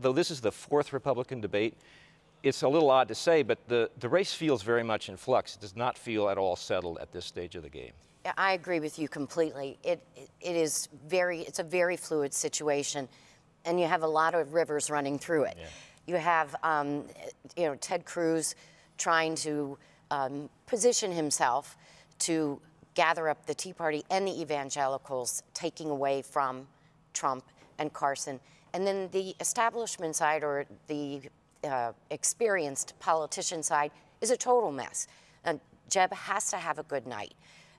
though this is the fourth Republican debate, it's a little odd to say, but the race feels very much in flux. It does not feel at all settled at this stage of the game. I agree with you completely. It's a very fluid situation, and you have a lot of rivers running through it. Yeah. You have, Ted Cruz trying to position himself to gather up the Tea Party and the evangelicals, taking away from Trump and Carson. And then the establishment side, or the experienced politician side, is a total mess. Jeb has to have a good night,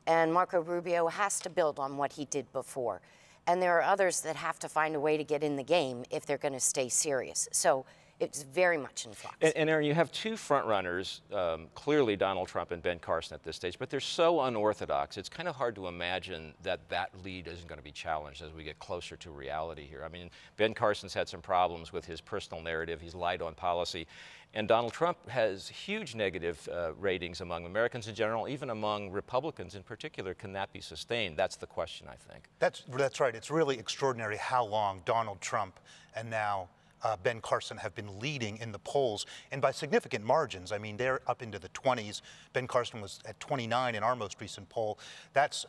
and Marco Rubio has to build on what he did before. And there are others that have to find a way to get in the game if they're going to stay serious. So it's very much in flux. And Aaron, you have two front runners, clearly Donald Trump and Ben Carson at this stage, but they're so unorthodox. It's kind of hard to imagine that lead isn't going to be challenged as we get closer to reality here. I mean, Ben Carson's had some problems with his personal narrative. He's lied on policy. And Donald Trump has huge negative ratings among Americans in general, even among Republicans in particular. Can that be sustained? That's the question, I think. That's right. It's really extraordinary how long Donald Trump and now Ben Carson have been leading in the polls, and by significant margins. I mean, they're up into the 20s. Ben Carson was at 29 in our most recent poll. That's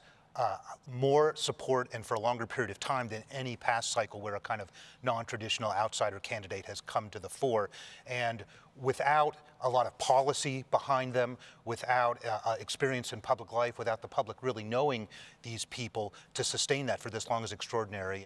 more support, and for a longer period of time, than any past cycle where a kind of non-traditional outsider candidate has come to the fore. And without a lot of policy behind them, without experience in public life, without the public really knowing these people, to sustain that for this long is extraordinary.